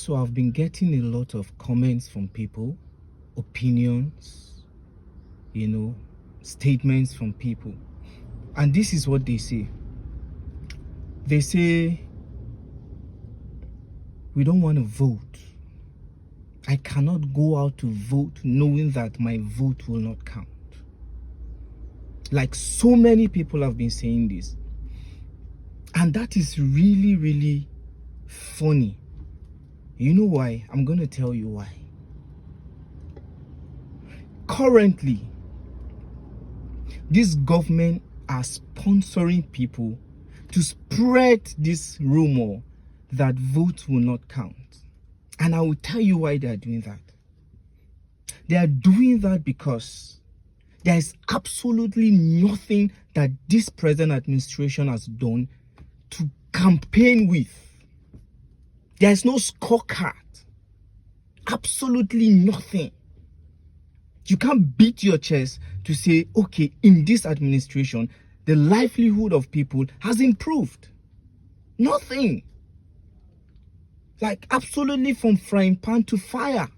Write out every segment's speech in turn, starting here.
So I've been getting a lot of comments from people, opinions, statements from people. And this is what they say. They say, we don't want to vote. I cannot go out to vote knowing that my vote will not count. Like so many people have been saying this. And that is really, really funny. You know why? I'm going to tell you why. Currently, this government are sponsoring people to spread this rumor that votes will not count. And I will tell you why they are doing that. They are doing that because there is absolutely nothing that this present administration has done to campaign with. There is no scorecard. Absolutely nothing. You can't beat your chest to say, okay, in this administration, the livelihood of people has improved. Nothing. Like absolutely from frying pan to fire.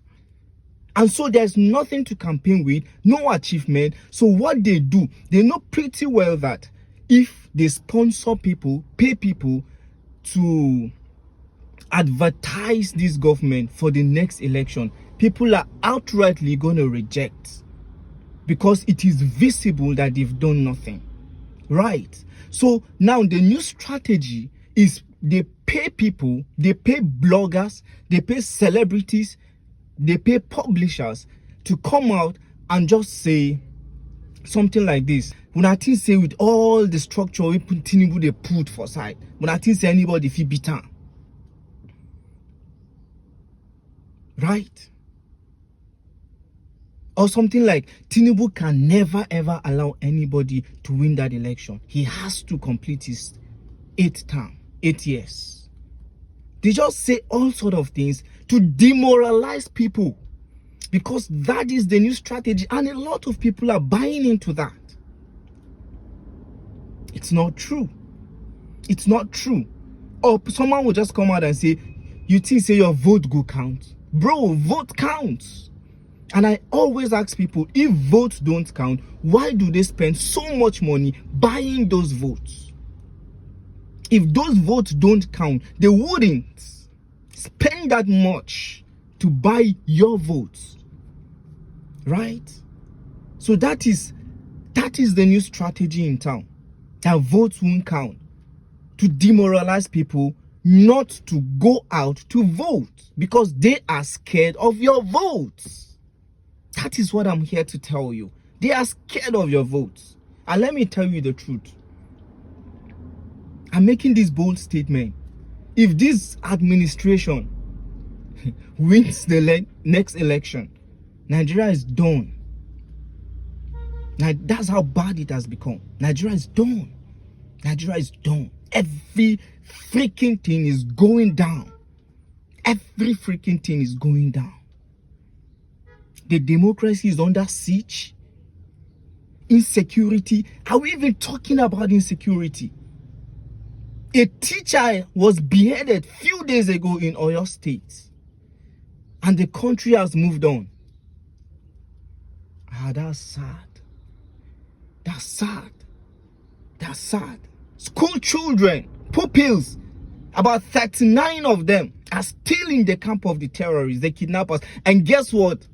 And so there's nothing to campaign with, no achievement. So what they do, they know pretty well that if they sponsor people, pay people to advertise this government for the next election, people are outrightly going to reject because it is visible that they've done nothing. Right? So now the new strategy is they pay people, they pay bloggers, they pay celebrities, they pay publishers to come out and just say something like this. When I think say with all the structure we put Tinubu they put for side, when I think say anybody feel beaten. Right? Or something like Tinubu can never ever allow anybody to win that election. He has to complete his 8th term, 8 years. They just say all sort of things to demoralize people because that is the new strategy and a lot of people are buying into that. It's not true. It's not true. Or someone will just come out and say, you think say your vote go count? Bro, vote counts. And I always ask people, if votes don't count, why do they spend so much money buying those votes? If those votes don't count, they wouldn't spend that much to buy your votes. Right? So that is the new strategy in town. That votes won't count. To demoralize people not to go out to vote because they are scared of your votes. That is what I'm here to tell you. They are scared of your votes. And let me tell you the truth. I'm making this bold statement. If this administration wins the next election, Nigeria is done. Now, that's how bad it has become. Nigeria is done. Nigeria is done. Every freaking thing is going down. Every freaking thing is going down. The democracy is under siege. Insecurity. Are we even talking about insecurity? A teacher was beheaded few days ago in Oyo State. And the country has moved on. Ah, that's sad. That's sad. That's sad. School children, pupils, about 39 of them are still in the camp of the terrorists, the kidnappers. And guess what?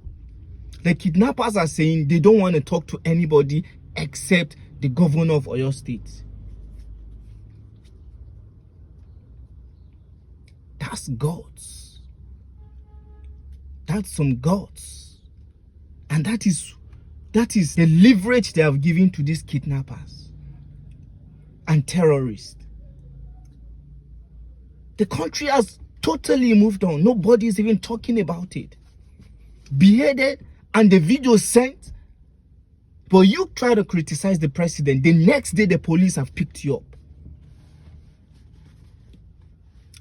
The kidnappers are saying they don't want to talk to anybody except the governor of Oyo State. That's guts. That's some guts. And that is the leverage they have given to these kidnappers and terrorists. The country has totally moved on. Nobody is even talking about it. Beheaded and the video sent. But you try to criticize the president. The next day the police have picked you up.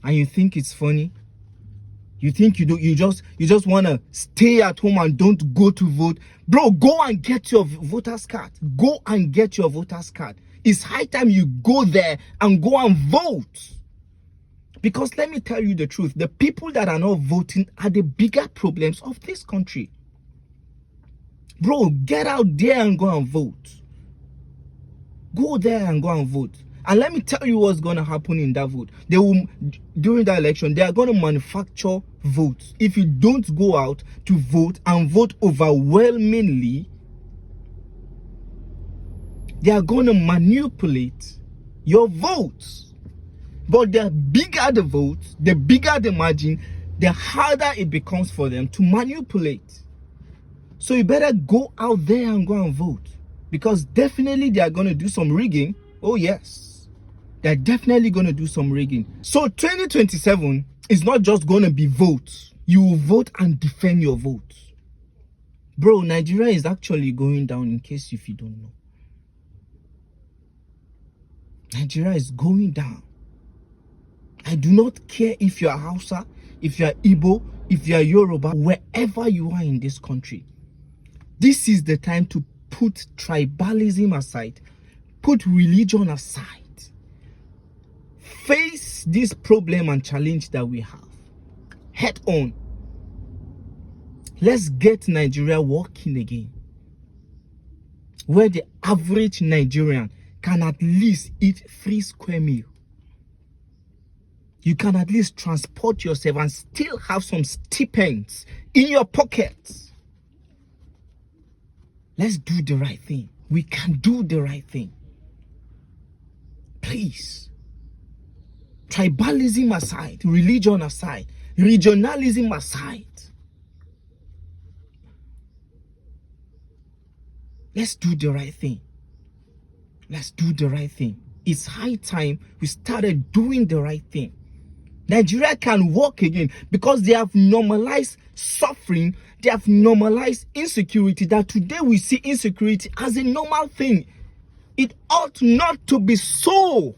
And you think it's funny? You think you just want to stay at home and don't go to vote? Bro, go and get your voter's card. Go and get your voter's card. It's high time you go there and go and vote. Because let me tell you the truth, the people that are not voting are the bigger problems of this country. Bro, get out there and go and vote. Go there and go and vote. And let me tell you what's going to happen in that vote. They will, during the election, they are going to manufacture votes. If you don't go out to vote and vote overwhelmingly, they are going to manipulate your votes. But the bigger the votes, the bigger the margin, the harder it becomes for them to manipulate. So you better go out there and go and vote. Because definitely they are going to do some rigging. Oh yes. They're definitely going to do some rigging. So 2027 is not just going to be votes. You will vote and defend your votes. Bro, Nigeria is actually going down, in case if you don't know. Nigeria is going down. I do not care if you are Hausa, if you are Igbo, if you are Yoruba, wherever you are in this country. This is the time to put tribalism aside, put religion aside. Face this problem and challenge that we have head on. Let's get Nigeria working again, where the average Nigerian can at least eat 3 square meals. You can at least transport yourself and still have some stipends in your pockets. Let's do the right thing. We can do the right thing. Please. Tribalism aside, religion aside, regionalism aside. Let's do the right thing. Let's do the right thing. It's high time we started doing the right thing. Nigeria can work again because they have normalized suffering. They have normalized insecurity, that today we see insecurity as a normal thing. It ought not to be so.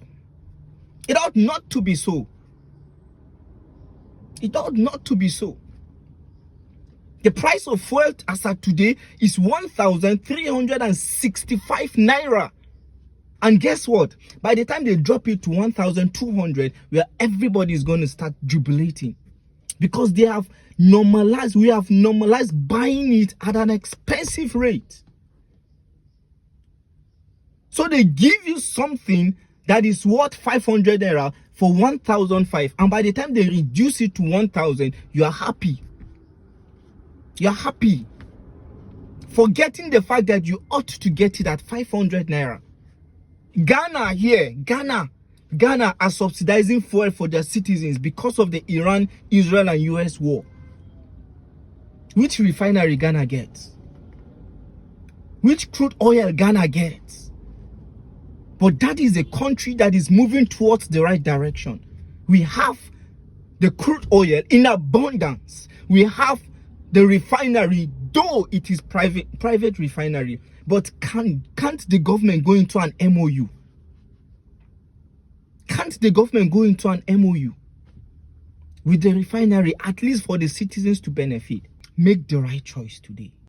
It ought not to be so. It ought not to be so. The price of fuel as at today is 1,365 naira. And guess what? By the time they drop it to 1,200, where everybody is going to start jubilating. Because they have normalized, we have normalized buying it at an expensive rate. So they give you something that is worth 500 naira for 1,005. And by the time they reduce it to 1,000, you are happy. You are happy. Forgetting the fact that you ought to get it at 500 naira. Ghana are subsidizing fuel for their citizens because of the Iran, Israel and US war. Which refinery Ghana gets? Which crude oil Ghana gets? But that is a country that is moving towards the right direction. We have the crude oil in abundance. We have the refinery, though it is private refinery. But can't the government go into an MOU? Can't the government go into an MOU with the refinery, at least for the citizens to benefit? Make the right choice today.